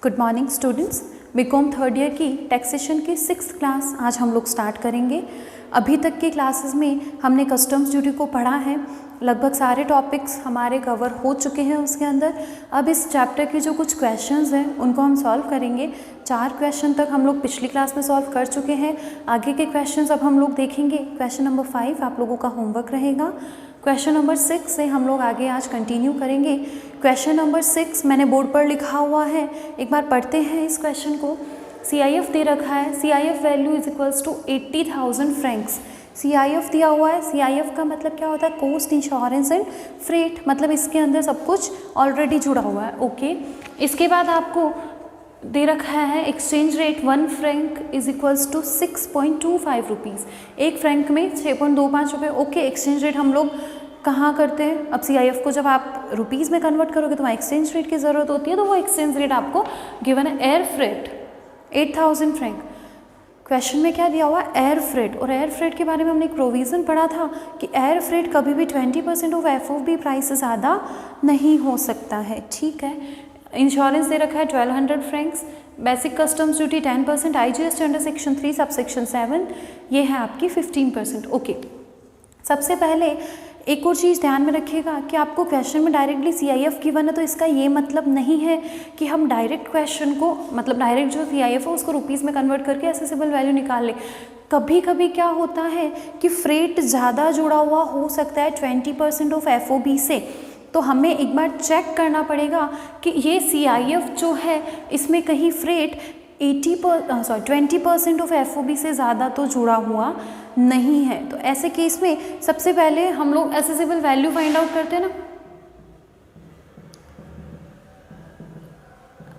Good morning students. BCom third year की taxation की 6th class आज हम लोग स्टार्ट करेंगे। अभी तक के क्लासेस में हमने कस्टम्स ड्यूटी को पढ़ा है, लगभग सारे टॉपिक्स हमारे कवर हो चुके हैं उसके अंदर। अब इस चैप्टर के जो कुछ क्वेश्चंस हैं उनको हम सॉल्व करेंगे। 4 क्वेश्चन तक हम लोग पिछली क्लास में सॉल्व कर चुके हैं। आगे के क्वेश्चंस अब हम लोग देखेंगे। क्वेश्चन नंबर 5 आप लोगों का होमवर्क रहेगा। क्वेश्चन नंबर 6 से हम लोग आगे आज कंटिन्यू करेंगे। क्वेश्चन नंबर 6 मैंने बोर्ड पर लिखा हुआ है, एक बार पढ़ते हैं इस क्वेश्चन को। CIF दे रखा है, CIF value is equals to 80,000 francs. CIF दिया हुआ है, CIF का मतलब क्या होता है? कॉस्ट, इंश्योरेंस एंड फ्रेट, मतलब इसके अंदर सब कुछ ऑलरेडी जुड़ा हुआ है। ओके, इसके बाद आपको दे रखा है exchange rate 1 franc is equals to 6.25 rupees. 1 franc में 6.25 रुपये। ओके, एक्सचेंज रेट हम लोग कहाँ करते हैं? अब CIF को जब आप रुपीज़ में कन्वर्ट करोगे तो वहाँ एक्सचेंज रेट की ज़रूरत होती है, तो वो एक्सचेंज रेट आपको गिवन है एयर फ्रेट 8000 फ्रैंक। क्वेश्चन में क्या दिया हुआ है? Air freight. और एयर फ्रेट के बारे में हमने एक प्रोविज़न पढ़ा था कि एयर फ्रेट कभी भी 20% ऑफ FOB प्राइस से ज़्यादा नहीं हो सकता है। ठीक है, इंश्योरेंस दे रखा है 1200 Franks. Basic customs duty 10%, IGST under section 3 sub section 7 ये है आपकी 15%। ओके, सबसे पहले एक और चीज़ ध्यान में रखिएगा कि आपको क्वेश्चन में डायरेक्टली CIF गिवन है, तो इसका ये मतलब नहीं है कि हम डायरेक्ट क्वेश्चन को, मतलब डायरेक्ट जो CIF है उसको रुपीज़ में कन्वर्ट करके एसेसिबल वैल्यू निकाल ले। कभी कभी क्या होता है कि फ्रेट ज़्यादा जुड़ा हुआ हो सकता है 20% ऑफ FOB से, तो हमें एक बार चेक करना पड़ेगा कि ये CIF जो है इसमें कहीं फ्रेट 20% ऑफ FOB से ज़्यादा तो जुड़ा हुआ नहीं है। तो ऐसे केस में सबसे पहले हम लोग एसेसिबल वैल्यू फाइंड आउट करते हैं ना।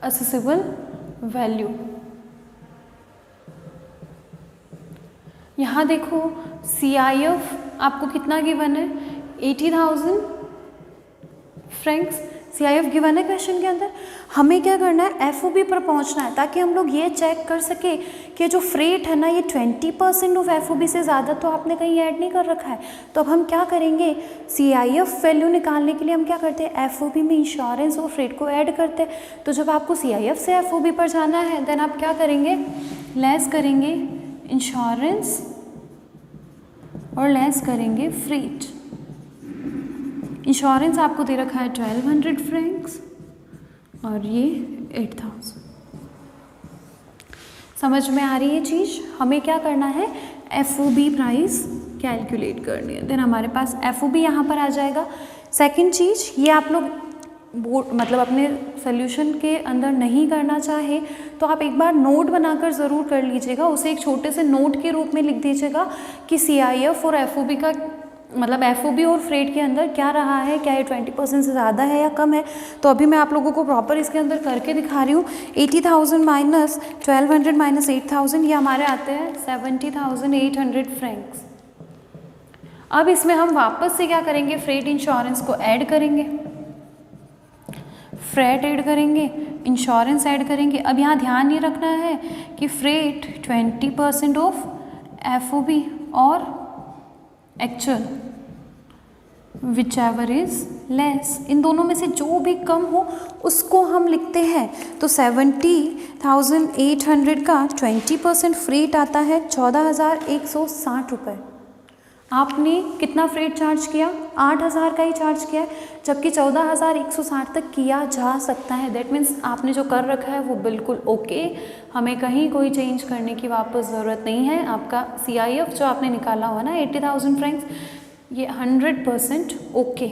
एसेसिबल वैल्यू, यहाँ देखो CIF आपको कितना गिवन है? 80,000 फ्रैंक्स CIF गिवन है क्वेश्चन के अंदर। हमें क्या करना है? FOB पर पहुंचना है, ताकि हम लोग ये चेक कर सके कि जो फ्रेट है ना ये 20% ऑफ FOB से ज़्यादा तो आपने कहीं ऐड नहीं कर रखा है। तो अब हम क्या करेंगे? CIF वैल्यू निकालने के लिए हम क्या करते हैं? FOB में इंश्योरेंस और फ्रेट को ऐड करते हैं। तो जब आपको CIF से FOB पर जाना है देन आप क्या करेंगे? लेस करेंगे इंश्योरेंस और लेस करेंगे फ्रेट। इंश्योरेंस आपको दे रखा है 1200 फ्रैंक्स और ये 8000। समझ में आ रही है चीज़? हमें क्या करना है? FOB प्राइस कैलकुलेट करनी है, देन हमारे पास FOB यहाँ पर आ जाएगा। सेकंड चीज़, ये आप लोग बोर्ड मतलब अपने सोल्यूशन के अंदर नहीं करना चाहे तो आप एक बार नोट बनाकर ज़रूर कर लीजिएगा। उसे एक छोटे से नोट के रूप में लिख दीजिएगा कि CIF और FOB का मतलब FOB और फ्रेट के अंदर क्या रहा है, क्या ये 20% से ज़्यादा है या कम है। तो अभी मैं आप लोगों को प्रॉपर इसके अंदर करके दिखा रही हूँ। 80,000 माइनस 1200 माइनस 8000 ये हमारे आते हैं 70,800 फ्रैंक्स। अब इसमें हम वापस से क्या करेंगे? फ्रेट इंश्योरेंस को ऐड करेंगे, फ्रेट ऐड करेंगे, इंश्योरेंस ऐड करेंगे। अब यहाँ ध्यान ये रखना है कि फ्रेट 20% ऑफ FOB और एक्चुअल विचएवर इज लेस, इन दोनों में से जो भी कम हो उसको हम लिखते हैं। तो 70,800 का 20% फ्रेट आता है 14,160 रुपये। आपने कितना फ्रेट चार्ज किया? 8,000 का ही चार्ज किया है, जबकि 14,160 तक किया जा सकता है। दैट मीन्स आपने जो कर रखा है वो बिल्कुल ओके, हमें कहीं कोई चेंज करने की वापस ज़रूरत नहीं है। आपका CIF जो आपने निकाला हुआ ना 80,000 फ्रैंक्स, ये 100% ओके।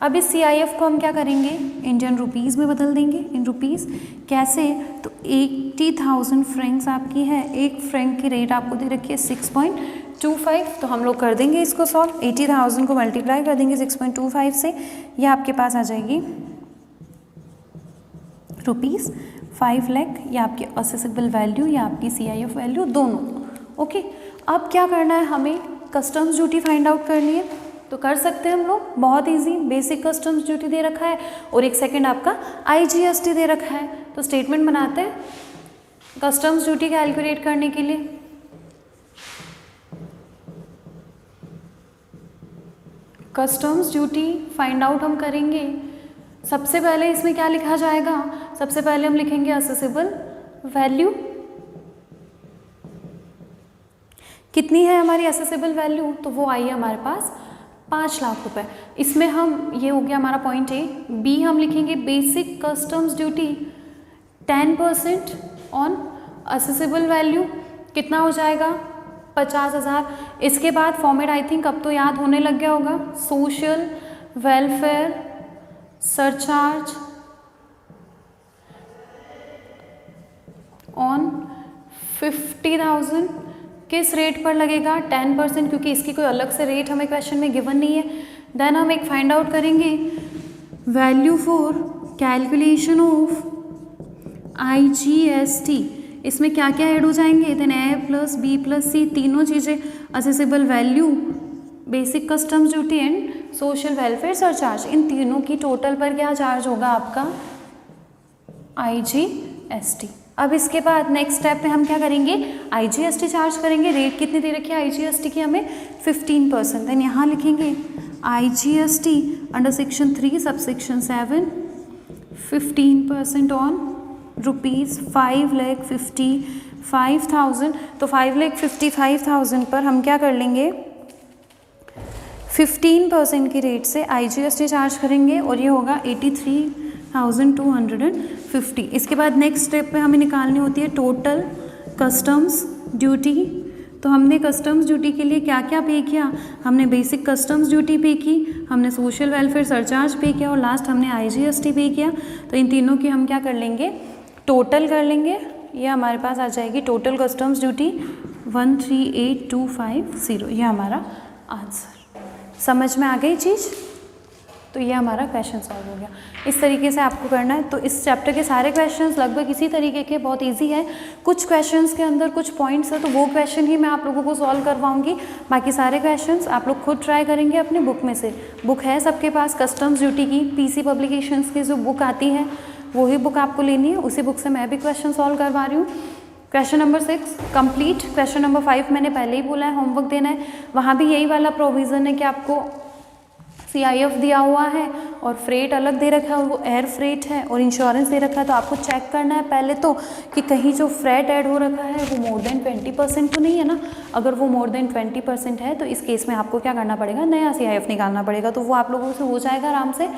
अब इस CIF को हम क्या करेंगे? इंडियन रुपीज़ में बदल देंगे। इन रुपीज़ कैसे? तो 80,000 फ्रैंक्स आपकी है, 1 फ्रैंक की रेट आपको दे रखी है 6.25। तो हम लोग कर देंगे इसको सॉल्व। 80,000 को मल्टीप्लाई कर देंगे 6.25 से, यह आपके पास आ जाएगी रुपीज़ 5 लाख। ये आपकी असेसिबल वैल्यू या आपकी CIF वैल्यू दोनों। ओके, अब क्या करना है? हमें कस्टम्स ड्यूटी फाइंड आउट करनी है। तो कर सकते हैं हम लोग, बहुत इजी। बेसिक कस्टम्स ड्यूटी दे रखा है और एक सेकेंड आपका IGST दे रखा है। तो स्टेटमेंट बनाते हैं कस्टम्स ड्यूटी कैलकुलेट करने के लिए। कस्टम्स ड्यूटी फाइंड आउट हम करेंगे। सबसे पहले इसमें क्या लिखा जाएगा सबसे पहले हम लिखेंगे असेसेबल वैल्यू। कितनी है हमारी असेसेबल वैल्यू, तो वो आई है हमारे पास 5 लाख रुपए। इसमें हम, ये हो गया हमारा पॉइंट ए। बी हम लिखेंगे basic customs duty 10% on accessible value, कितना हो जाएगा 50,000। इसके बाद फॉर्मेट आई थिंक अब तो याद होने लग गया होगा, सोशल वेलफेयर सरचार्ज ऑन 50,000 किस रेट पर लगेगा 10%, क्योंकि इसकी कोई अलग से रेट हमें क्वेश्चन में गिवन नहीं है। देन हम एक फाइंड आउट करेंगे value for calculation of IGST। इसमें क्या क्या ऐड हो जाएंगे, then A plus B plus C, तीनों चीज़ें assessable value, basic customs duty and social welfare surcharge, इन तीनों की टोटल पर क्या चार्ज होगा आपका IGST। अब इसके बाद नेक्स्ट स्टेप पे हम क्या करेंगे, IGST चार्ज करेंगे। रेट कितनी दे रखी है IGST की हमें 15%। देन यहाँ लिखेंगे IGST under section 3 subsection 7 15% on ₹5,55,000। तो 5,55,000 पर हम क्या कर लेंगे 15% की रेट से IGST चार्ज करेंगे और ये होगा 83,250। इसके बाद नेक्स्ट स्टेप पे हमें निकालनी होती है टोटल कस्टम्स ड्यूटी। तो हमने कस्टम्स ड्यूटी के लिए क्या क्या पे किया, हमने बेसिक कस्टम्स ड्यूटी पे की, हमने सोशल वेलफेयर सरचार्ज पे किया और लास्ट हमने IGST पे किया। तो इन तीनों की हम क्या कर लेंगे, टोटल कर लेंगे। ये हमारे पास आ जाएगी टोटल कस्टम्स ड्यूटी 138,250। ये हमारा आंसर। समझ में आ गई चीज़, तो ये हमारा क्वेश्चन सॉल्व हो गया। इस तरीके से आपको करना है। तो इस चैप्टर के सारे क्वेश्चंस लगभग इसी तरीके के, बहुत इजी है। कुछ क्वेश्चंस के अंदर कुछ पॉइंट्स है, तो वो क्वेश्चन ही मैं आप लोगों को सॉल्व करवाऊंगी। बाकी सारे क्वेश्चंस आप लोग खुद ट्राई करेंगे अपनी बुक में से। बुक है सबके पास कस्टम्स ड्यूटी की, PC पब्लिकेशंस की जो बुक आती है वही बुक आपको लेनी है। उसी बुक से मैं भी क्वेश्चन सॉल्व करवा रही हूँ। Question number 6 complete. Question number 5 मैंने पहले ही बोला है होमवर्क देना है। वहाँ भी यही वाला प्रोविज़न है कि आपको CIF दिया हुआ है और फ्रेट अलग दे रखा है और वो एयर फ्रेट है और इंश्योरेंस दे रखा है। तो आपको चेक करना है पहले तो कि कहीं जो फ्रेट ऐड हो रखा है वो मोर देन 20% तो नहीं है ना। अगर वो मोर देन 20% है तो इस केस में आपको क्या करना पड़ेगा, नया CIF निकालना पड़ेगा। तो वो आप लोगों से हो जाएगा आराम से।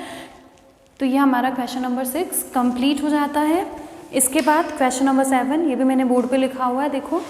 तो ये हमारा क्वेश्चन नंबर 6 कंप्लीट हो जाता है। इसके बाद क्वेश्चन नंबर 7, ये भी मैंने बोर्ड पे लिखा हुआ है, देखो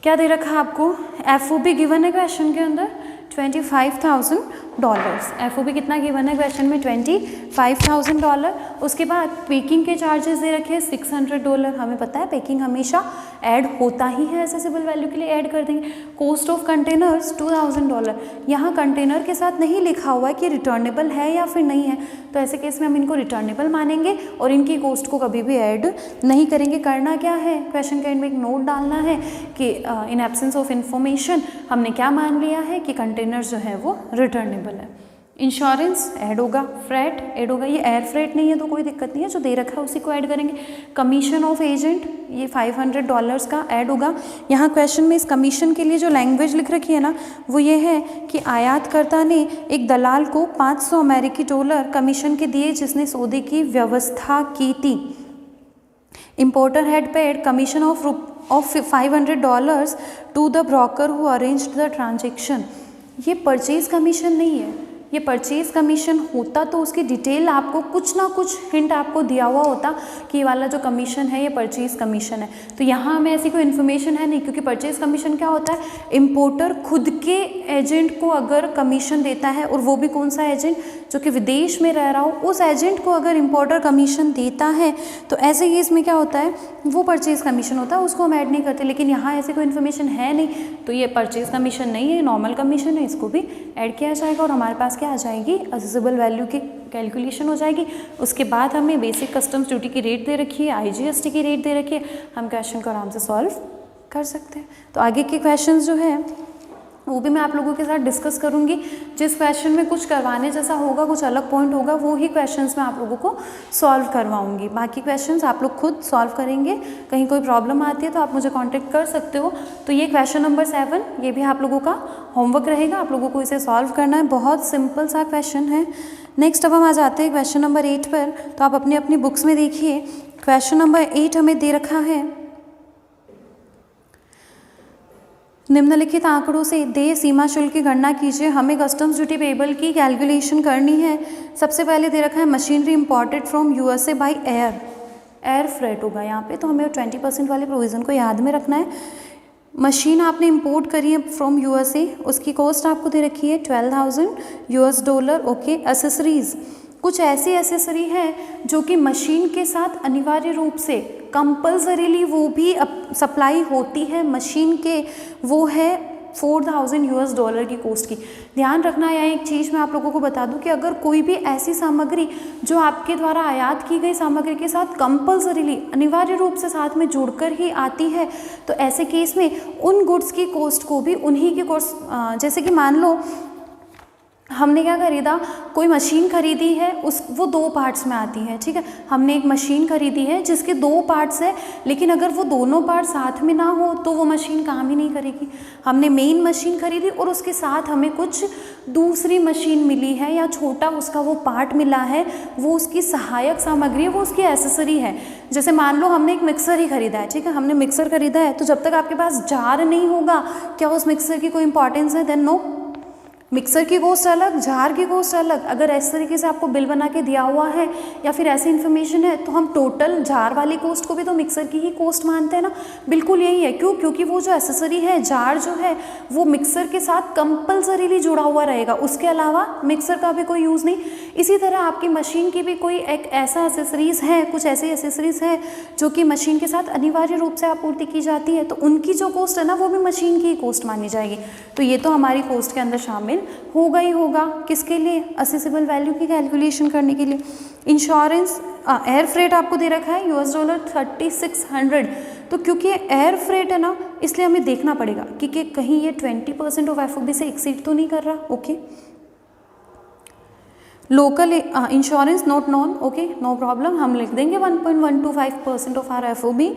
क्या दे रखा है आपको। FOB गिवन है क्वेश्चन के अंदर $25,000। FOB कितना गिवन है क्वेश्चन में, $25,000। उसके बाद पेकिंग के चार्जेस दे रखे हैं $600। हमें पता है पेकिंग हमेशा ऐड होता ही है, असेसेबल वैल्यू के लिए ऐड कर देंगे। Cost of containers $2,000। यहाँ कंटेनर के साथ नहीं लिखा हुआ है कि रिटर्नेबल है या फिर नहीं है, तो ऐसे केस में हम इनको रिटर्नेबल मानेंगे और इनकी कॉस्ट को कभी भी ऐड नहीं करेंगे। करना क्या है, क्वेश्चन के एंड में एक नोट डालना है कि इन एब्सेंस ऑफ इंफॉर्मेशन हमने क्या मान लिया है कि कंटेनर जो है वो रिटर्नेबल है। इंश्योरेंस ऐड होगा, फ्रेट ऐड होगा। ये एयर फ्रेट नहीं है तो कोई दिक्कत नहीं है, जो दे रखा है उसी को ऐड करेंगे। कमीशन ऑफ एजेंट ये $500 का ऐड होगा। यहाँ क्वेश्चन में इस कमीशन के लिए जो लैंग्वेज लिख रखी है ना वो ये है कि आयातकर्ता ने एक दलाल को $500 कमीशन के दिए जिसने सौदे की व्यवस्था की थी। Importer had paid commission of $500 to the broker who arranged the transaction। ये परचेज कमीशन नहीं है, ये परचेज कमीशन होता तो उसकी डिटेल आपको कुछ ना कुछ हिंट आपको दिया हुआ होता कि ये वाला जो कमीशन है ये परचेज कमीशन है। तो यहाँ हमें ऐसी कोई इन्फॉर्मेशन है नहीं, क्योंकि परचेज कमीशन क्या होता है, इम्पोर्टर खुद के एजेंट को अगर कमीशन देता है और वो भी कौन सा एजेंट, जो कि विदेश में रह रहा हो, उस एजेंट को अगर इम्पोर्टर कमीशन देता है तो ऐसे केस में क्या होता है, वो परचेज कमीशन होता है, उसको हम ऐड नहीं करते। लेकिन यहाँ ऐसी कोई इन्फॉर्मेशन है नहीं, तो ये परचेज कमीशन नहीं है, नॉर्मल कमीशन है, इसको भी ऐड किया जाएगा और हमारे पास क्या आ जाएगी, असेसेबल वैल्यू की कैलकुलेशन हो जाएगी। उसके बाद हमें बेसिक कस्टम्स ड्यूटी की रेट दे रखी है, IGST की रेट दे रखी है, हम क्वेश्चन को आराम से सॉल्व कर सकते हैं। तो आगे के क्वेश्चन जो है वो भी मैं आप लोगों के साथ डिस्कस करूंगी। जिस क्वेश्चन में कुछ करवाने जैसा होगा, कुछ अलग पॉइंट होगा, वो ही क्वेश्चंस मैं आप लोगों को सॉल्व करवाऊंगी। बाकी क्वेश्चंस आप लोग खुद सॉल्व करेंगे। कहीं कोई प्रॉब्लम आती है तो आप मुझे कांटेक्ट कर सकते हो। तो ये क्वेश्चन नंबर 7, ये भी आप लोगों का होमवर्क रहेगा, आप लोगों को इसे सॉल्व करना है। बहुत सिंपल सा क्वेश्चन है। नेक्स्ट अब हम आ जाते हैं क्वेश्चन नंबर 8 पर। तो आप अपनी अपनी बुक्स में देखिए, क्वेश्चन नंबर 8 हमें दे रखा है, निम्नलिखित आंकड़ों से देय सीमा शुल्क की गणना कीजिए। हमें कस्टम्स ड्यूटी पेबल की कैलकुलेशन करनी है। सबसे पहले दे रखा है machinery imported from USA by air freight होगा यहाँ पे, तो हमें 20% वाले प्रोविज़न को याद में रखना है। मशीन आपने इंपोर्ट करी है फ्रॉम यूएसए, उसकी कॉस्ट आपको दे रखी है $12,000। ओके। एसेसरीज़, कुछ ऐसी एसेसरी है जो कि मशीन के साथ अनिवार्य रूप से कंपल्सरीली वो भी सप्लाई होती है मशीन के, वो है $4,000 की कॉस्ट की। ध्यान रखना है एक चीज़ मैं आप लोगों को बता दूं कि अगर कोई भी ऐसी सामग्री जो आपके द्वारा आयात की गई सामग्री के साथ कंपल्सरीली अनिवार्य रूप से साथ में जुड़कर ही आती है, तो ऐसे केस में उन गुड्स की कॉस्ट को भी उन्हीं की कॉस्ट, जैसे कि मान लो हमने क्या खरीदा, कोई मशीन खरीदी है, वो 2 पार्ट्स में आती है, ठीक है। हमने एक मशीन खरीदी है जिसके 2 पार्ट्स है, लेकिन अगर वो दोनों पार्ट साथ में ना हो तो वो मशीन काम ही नहीं करेगी। हमने मेन मशीन खरीदी और उसके साथ हमें कुछ दूसरी मशीन मिली है या छोटा उसका वो पार्ट मिला है, वो उसकी सहायक सामग्री है, वो उसकी एसेसरी है। जैसे मान लो हमने एक मिक्सर ही खरीदा है, ठीक है, हमने मिक्सर खरीदा है, तो जब तक आपके पास जार नहीं होगा, क्या उस मिक्सर की कोई इंपॉर्टेंस है? Then no. मिक्सर की कॉस्ट अलग, जार की कॉस्ट अलग। अगर इस तरीके से आपको बिल बना के दिया हुआ है या फिर ऐसी इन्फॉर्मेशन है, तो हम टोटल जार वाली कॉस्ट को भी तो मिक्सर की ही कॉस्ट मानते हैं ना। बिल्कुल यही है। क्यों? क्योंकि वो जो एसेसरी है, जार जो है, वो मिक्सर के साथ कंपल्सरीली जुड़ा हुआ रहेगा, उसके अलावा मिक्सर का भी कोई यूज़ नहीं। इसी तरह आपकी मशीन की भी कोई एक ऐसा एसेसरीज़ है, कुछ ऐसी एसेसरीज़ है जो कि मशीन के साथ अनिवार्य रूप से आपूर्ति की जाती है, तो उनकी जो कॉस्ट है ना, वो भी मशीन की कॉस्ट मानी जाएगी। तो ये तो हमारी कॉस्ट के अंदर शामिल होगा ही होगा। किसके लिए? असेसेबल वैल्यू की कैलकुलेशन करने के लिए। इंश्योरेंस, एयर फ्रेट आपको दे रखा है $3600। तो क्योंकि एयर फ्रेट है ना, इसलिए हमें देखना पड़ेगा कि कहीं ये 20% ऑफ FOB से एक्सीड तो नहीं कर रहा। Okay. Local insurance not known, okay, no problem, हम लिख देंगे 1.125% of R FOB।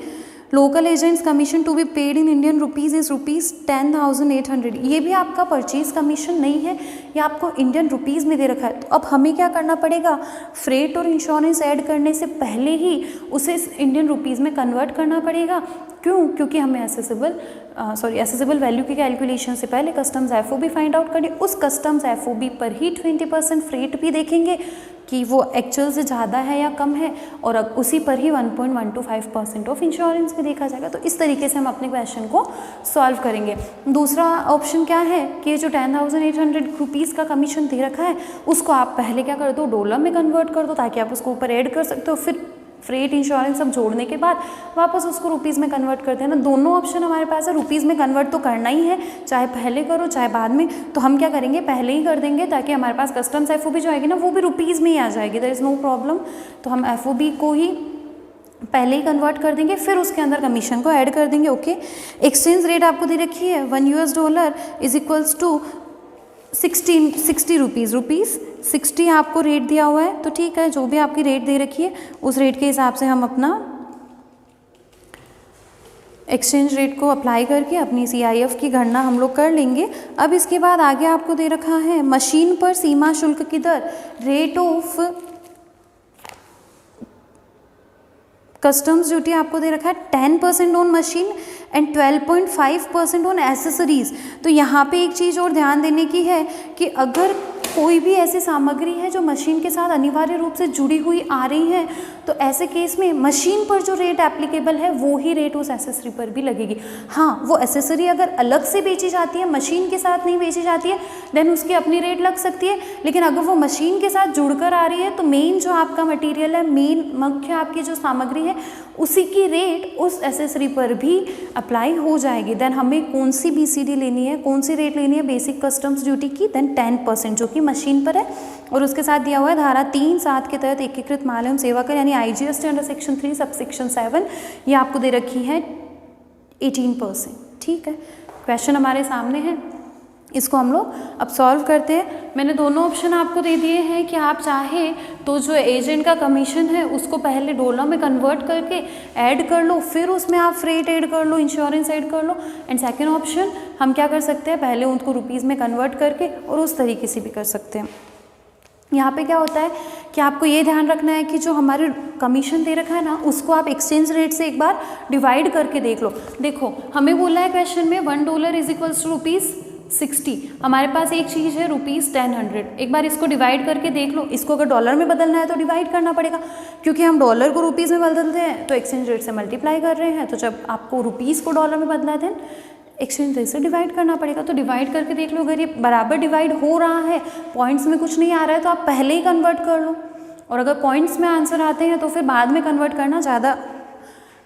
Local agents commission to be paid in Indian rupees is ₹10,800। ये भी आपका परचेज कमीशन नहीं है, ये आपको इंडियन रुपीज़ में दे रखा है। तो अब हमें क्या करना पड़ेगा? फ्रेट और इंश्योरेंस ऐड करने से पहले ही उसे इंडियन रुपीज़ में कन्वर्ट करना पड़ेगा। क्यों? क्योंकि हमें एसेसेबल वैल्यू की कैलकुलेशन से पहले कस्टम्स FOB फाइंड आउट करनी। उस कस्टम्स FOB पर ही 20% फ्रेट भी देखेंगे कि वो एक्चुअल से ज़्यादा है या कम है, और अब उसी पर ही 1.125% ऑफ इंश्योरेंस भी देखा जाएगा। तो इस तरीके से हम अपने क्वेश्चन को सॉल्व करेंगे। दूसरा ऑप्शन क्या है कि जो 10,800 रुपीज़ का कमीशन दे रखा है, उसको आप पहले क्या कर दो, डॉलर में कन्वर्ट कर दो, ताकि आप उसको ऊपर ऐड कर सकते हो। फिर फ्रेट इंश्योरेंस सब जोड़ने के बाद वापस उसको रुपीज़ में कन्वर्ट करते हैं ना। दोनों ऑप्शन हमारे पास है, रुपीज़ में कन्वर्ट तो करना ही है, चाहे पहले करो चाहे बाद में। तो हम क्या करेंगे, पहले ही कर देंगे, ताकि हमारे पास कस्टम्स FOB जो आएगी ना, वो भी रुपीज़ में ही आ जाएगी। There is no problem. तो हम FOB को ही पहले ही कन्वर्ट कर देंगे, फिर उसके अंदर कमीशन को ऐड कर देंगे। ओके। एक्सचेंज रेट आपको दे रखी है $1 इज इक्वल्स टू 60 रुपीज़ 60 आपको रेट दिया हुआ है। तो ठीक है, जो भी आपकी रेट दे रखी है उस रेट के हिसाब से हम अपना एक्सचेंज रेट को अप्लाई करके अपनी CIF की गणना हम लोग कर लेंगे। अब इसके बाद आगे आपको दे रखा है मशीन पर सीमा शुल्क की दर, रेट ऑफ कस्टम्स ड्यूटी आपको दे रखा है 10% on machine and 12.5% on accessories. तो यहाँ पे एक चीज़ और ध्यान देने की है कि अगर कोई भी ऐसी सामग्री है जो मशीन के साथ अनिवार्य रूप से जुड़ी हुई आ रही है, तो ऐसे केस में मशीन पर जो रेट एप्लीकेबल है वो ही रेट उस एसेसरी पर भी लगेगी। हाँ, वो एसेसरी अगर अलग से बेची जाती है, मशीन के साथ नहीं बेची जाती है, देन उसकी अपनी रेट लग सकती है। लेकिन अगर वो मशीन के साथ जुड़कर आ रही है, तो मेन जो आपका मटेरियल है, मेन मुख्य आपकी जो सामग्री है, उसी की रेट उस एसेसरी पर भी अप्लाई हो जाएगी। देन हमें कौन सी BCD लेनी है, कौन सी रेट लेनी है बेसिक कस्टम्स ड्यूटी की? देन 10%, जो कि मशीन पर है, और उसके साथ दिया हुआ है धारा 3(7) के तहत एकीकृत माल एवं सेवा कर यानी IGST अंडर सेक्शन 3 सबसेक्शन 7, ये आपको दे रखी है 18%। ठीक है, क्वेश्चन हमारे सामने है। इसको हम लोग अब सॉल्व करते हैं। मैंने दोनों ऑप्शन आपको दे दिए हैं कि आप चाहे तो जो एजेंट का कमीशन है उसको पहले डॉलर में कन्वर्ट करके ऐड कर लो, फिर उसमें आप फ्रेट ऐड कर लो, इंश्योरेंस ऐड कर लो। एंड सेकेंड ऑप्शन हम क्या कर सकते हैं, पहले उनको रुपीज़ में कन्वर्ट करके और उस तरीके से भी कर सकते हैं। यहाँ पे क्या होता है कि आपको ये ध्यान रखना है कि जो हमारे कमीशन दे रखा है ना उसको आप एक्सचेंज रेट से एक बार डिवाइड करके देख लो। देखो हमें बोला है क्वेश्चन में $1 इज इक्वल्स टू ₹60। हमारे पास एक चीज़ है ₹1000। एक बार इसको डिवाइड करके देख लो। इसको अगर डॉलर में बदलना है तो डिवाइड करना पड़ेगा, क्योंकि हम डॉलर को रुपीज़ में बदलते हैं तो एक्सचेंज रेट से मल्टीप्लाई कर रहे हैं। तो जब आपको रुपीज़ को डॉलर में बदलना है देन एक्सचेंज रेट से डिवाइड करना पड़ेगा। तो डिवाइड करके देख लो, अगर ये बराबर डिवाइड हो रहा है, पॉइंट्स में कुछ नहीं आ रहा है तो आप पहले ही कन्वर्ट कर लो, और अगर पॉइंट्स में आंसर आते हैं तो फिर बाद में कन्वर्ट करना ज़्यादा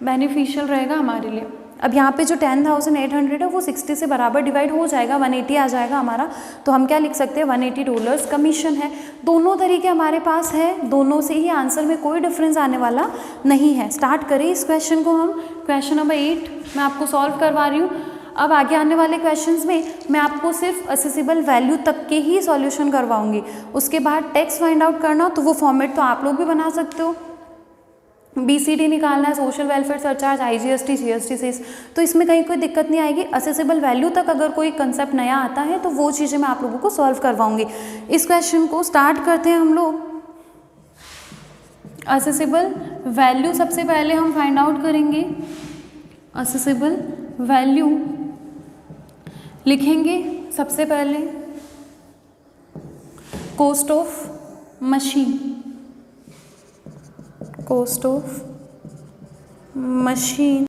बेनिफिशियल रहेगा हमारे लिए। अब यहाँ पे जो 10,800 है वो 60 से बराबर डिवाइड हो जाएगा, 180 आ जाएगा हमारा। तो हम क्या लिख सकते हैं, $180 कमीशन है। दोनों तरीके हमारे पास है, दोनों से ही आंसर में कोई डिफरेंस आने वाला नहीं है। स्टार्ट करें इस क्वेश्चन को हम। क्वेश्चन नंबर 8 मैं आपको सॉल्व करवा रही हूँ। अब आगे आने वाले क्वेश्चंस में मैं आपको सिर्फ असेसिबल वैल्यू तक के ही सॉल्यूशन करवाऊंगी। उसके बाद टैक्स फाइंड आउट करना, तो वो फॉर्मेट तो आप लोग भी बना सकते हो। BCD निकालना है, social welfare surcharge, IGST, GST cess, तो इसमें कहीं कोई दिक्कत नहीं आएगी। असेसिबल वैल्यू तक अगर कोई कंसेप्ट नया आता है तो वो चीज़ें मैं आप लोगों को सॉल्व करवाऊंगी। इस क्वेश्चन को स्टार्ट करते हैं हम लोग। असेसिबल वैल्यू सबसे पहले हम फाइंड आउट करेंगे। असेसिबल वैल्यू लिखेंगे सबसे पहले cost of machine, cost of machine